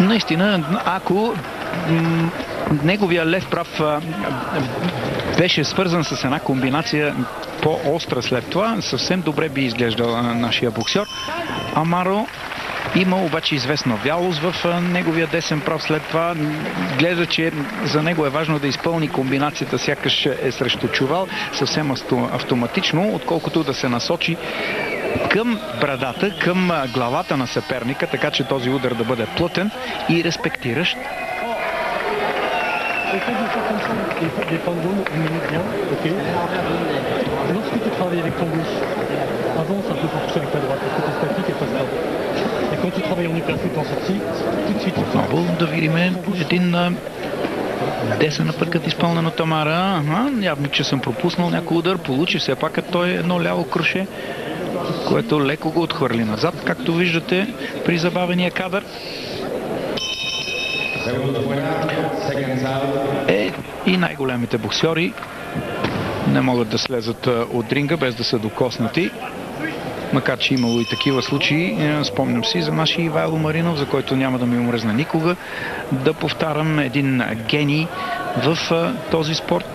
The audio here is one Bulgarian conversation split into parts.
Наистина, ако неговия лев прав беше свързан с една комбинация по-остра след това, съвсем добре би изглеждал нашия боксер. Амаро има обаче известна вялост в неговия десен прав. След това гледа, че за него е важно да изпълни комбинацията, сякаш е срещу чувал, съвсем автоматично, отколкото да се насочи към брадата, към главата на съперника, така че този удар да бъде плътен и респектиращ. Отново да видим един десен напъркът изпълнен от Амара. Явно, че съм пропуснал някой удар. Получи все пак той едно ляво круше, което леко го отхвърли назад, както виждате при забавения кадър. И най-големите боксьори не могат да слезат от ринга без да са докоснати. Макар че имало и такива случаи, спомням си за нашия Ивайло Маринов, за който няма да ми омръзна никога да повтарям, един гений в този спорт,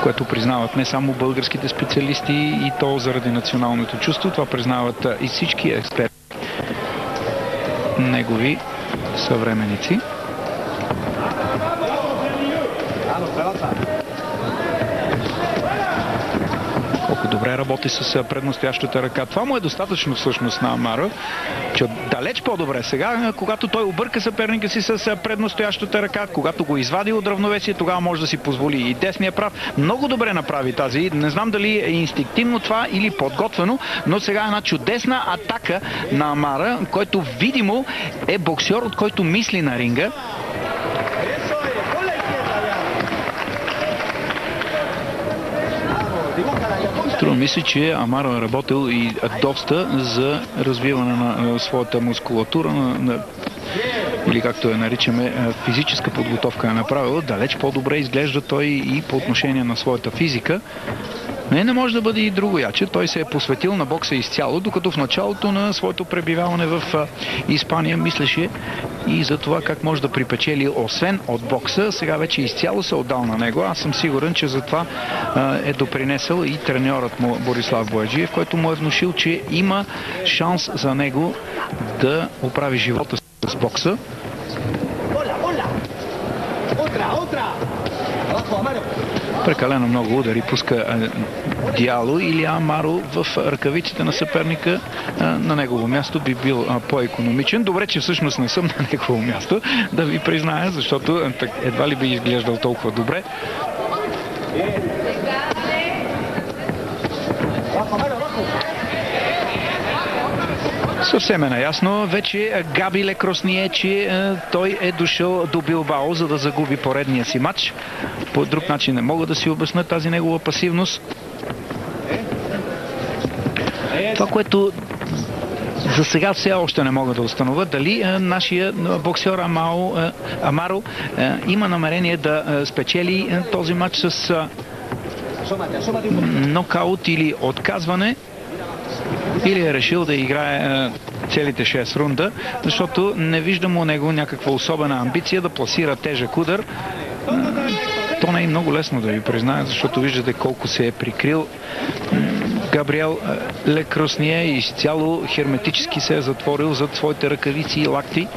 което признават не само българските специалисти, и то заради националното чувство. Това признават и всички експерти, негови съвременици. Колко добре работи с преднастоящата ръка. Това му е достатъчно всъщност на Амаро, че далеч по-добре сега, когато той обърка съперника си с преднастоящата ръка, когато го извади от равновесие, тогава може да си позволи и десния прав. Много добре направи тази. Не знам дали е инстинктивно това или подготвено, но сега е една чудесна атака на Амара, който видимо е боксер, от който мисли на ринга. Струва ми се, че Амаро е работил и доста за развиване на своята мускулатура, или както я наричаме, физическа подготовка е направила. Далеч по-добре изглежда той и по отношение на своята физика. Не може да бъде и друго яче. Той се е посветил на бокса изцяло, докато в началото на своето пребиваване в Испания мислеше и за това как може да припечели освен от бокса. Сега вече изцяло се отдал на него. Аз съм сигурен, че за това е допринесъл и треньорът му Борислав Бояджиев, който му е внушил, че има шанс за него да оправи живота с бокса. Прекалено много удари пуска Диало или Амаро в ръкавиците на съперника. На негово място би бил по-икономичен. Добре, че всъщност не съм на негово място, да ви призная, защото едва ли би изглеждал толкова добре. Съвсем е наясно вече Габи Лекросние, че той е дошъл до Билбао, за да загуби поредния си матч. По друг начин не мога да си обясня тази негова пасивност. Това, което за сега все още не мога да установя, дали нашия боксер Амаро има намерение да спечели този матч с нокаут или отказване, или е решил да играе целите 6 рунда, защото не виждам у него някаква особена амбиция да пласира тежък удар. То не е много лесно, да ви призная, защото виждате колко се е прикрил Габриел Лекросние и изцяло херметически се е затворил зад своите ръкавици и лакти.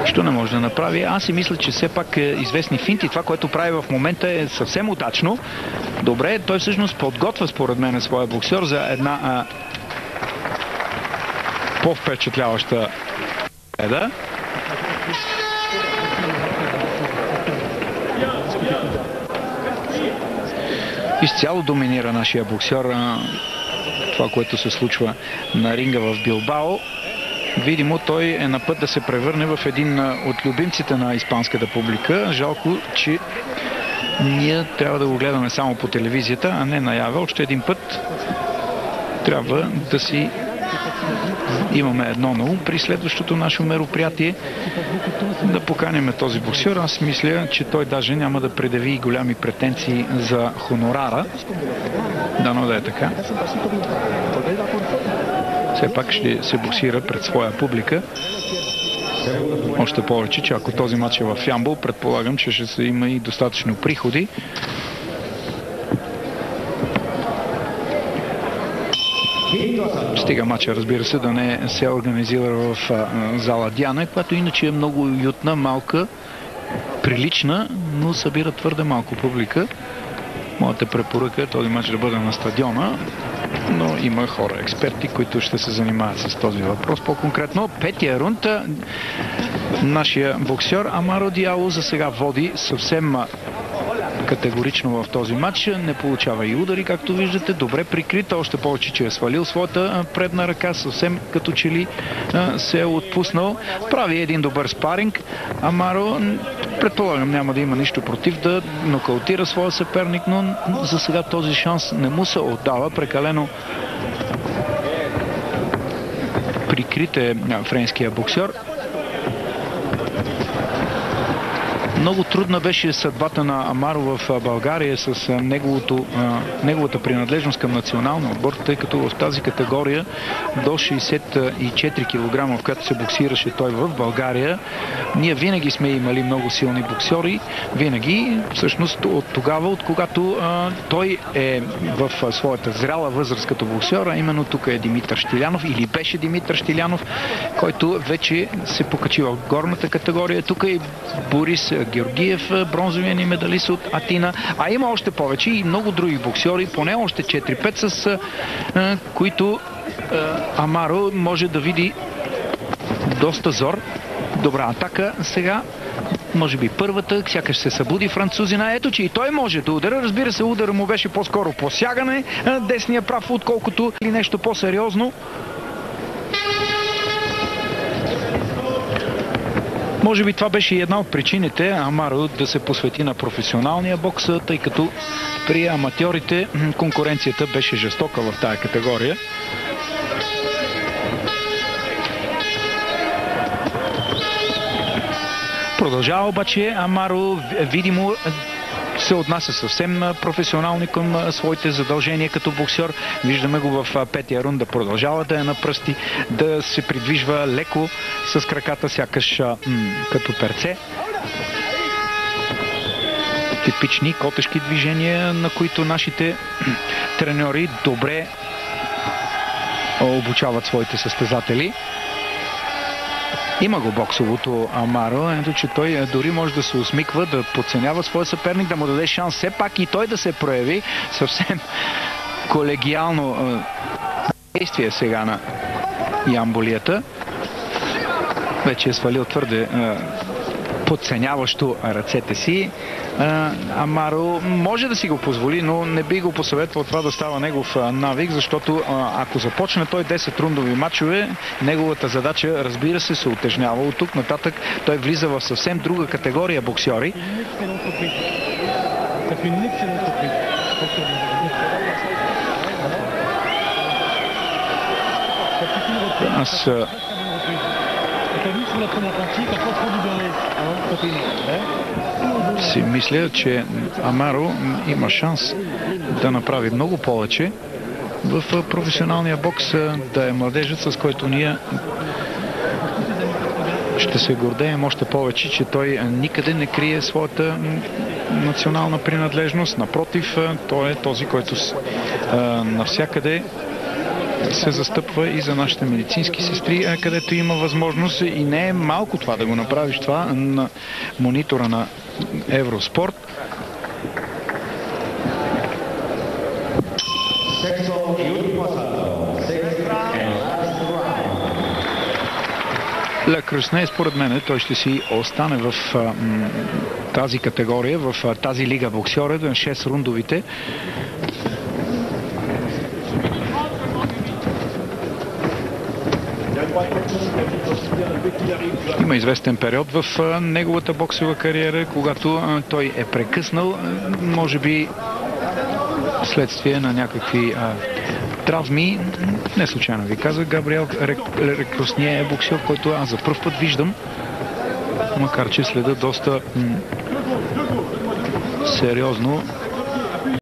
Що не може да направи? Аз си мисля, че все пак известни финти, това, което прави в момента, е съвсем удачно. Добре, той всъщност подготвя според мен своя боксер за една по-впечатляваща победа. Изцяло доминира нашия боксер това, което се случва на ринга в Билбао. Видимо, той е на път да се превърне в един от любимците на испанската публика. Жалко, че ние трябва да го гледаме само по телевизията, а не наяве. Още един път трябва да си имаме едно на ум при следващото наше мероприятие, да поканим този боксер. Аз мисля, че той даже няма да предяви голями претенции за хонорара. Дано да е така. все пак ще се боксира пред своя публика. Още повече, че ако този матч е в Ямбол, предполагам, че ще се има и достатъчно приходи. Стига матча, разбира се, да не се организира в зала Диана, която иначе е много уютна, малка, прилична, но събира твърде малко публика. Моята препоръка е този матч да бъде на стадиона, но има хора, експерти, които ще се занимават с този въпрос. По-конкретно, петия рунд, нашия боксер Амаро Диало за сега води съвсем категорично в този матч. Не получава и удари, както виждате. Добре прикрита, още повече, че е свалил своята предна ръка. Съвсем като че ли се е отпуснал. Прави един добър спаринг. Амаро, предполагам, няма да има нищо против да нокаутира своя съперник, но за сега този шанс не му се отдава. Прекалено прикрит е френския боксер. Много трудна беше съдбата на Амаро в България с неговата принадлежност към националния отбор, тъй като в тази категория до 64 кг, в която се боксираше той в България, ние винаги сме имали много силни боксери. Винаги, всъщност от тогава, от когато той е в своята зряла възраст като боксер, а именно тук е Димитър Щилянов, или беше Димитър Щилянов, който вече се покачи в горната категория. Тук е Борис Георгиев, бронзовия ни медалист от Атина, а има още повече и много други боксери, поне още 4-5, с които Амаро може да види доста зор. Добра атака сега. Може би първата, сякаш се събуди французина. Ето, че и той може да удара. Разбира се, удара му беше по-скоро посягане. Десния прав, отколкото или нещо по-сериозно. Може би това беше и една от причините Амаро да се посвети на професионалния бокс, тъй като при аматьорите конкуренцията беше жестока в тая категория. Продължава обаче Амаро, видимо се отнася съвсем професионално към своите задължения като боксер. Виждаме го в петия рунд да продължава да е на пръсти, да се придвижва леко с краката, сякаш като перце. Типични котешки движения, на които нашите треньори добре обучават своите състезатели. Има го боксовото Амаро, ето че той дори може да се усмиква, да подценява своя съперник, да му даде шанс все пак и той да се прояви съвсем колегиално действие сега на ямболията. Вече е свалил твърде подценяващо ръцете си. Амаро може да си го позволи, но не би го посъветвал това да става негов навик, защото ако започне той 10 рундови матчове, неговата задача, разбира се утежнява. От тук нататък той влиза в съвсем друга категория боксери. Аз си мисля, че Амаро има шанс да направи много повече в професионалния бокс, да е младежът, с който ние ще се гордеем още повече, че той никъде не крие своята национална принадлежност. Напротив, той е този, който навсякъде се застъпва и за нашите медицински сестри, където има възможност, и не е малко това да го направиш това на монитора на Евроспорт. Ле Кръсне, според мен, той ще си остане в тази категория, в тази лига боксьора, 6 рундовите. Има известен период в неговата боксова кариера, когато той е прекъснал, може би следствие на някакви травми. Не случайно ви казах, Габриел Лекросне е боксер, който аз за пръв път виждам, макар че следа доста сериозно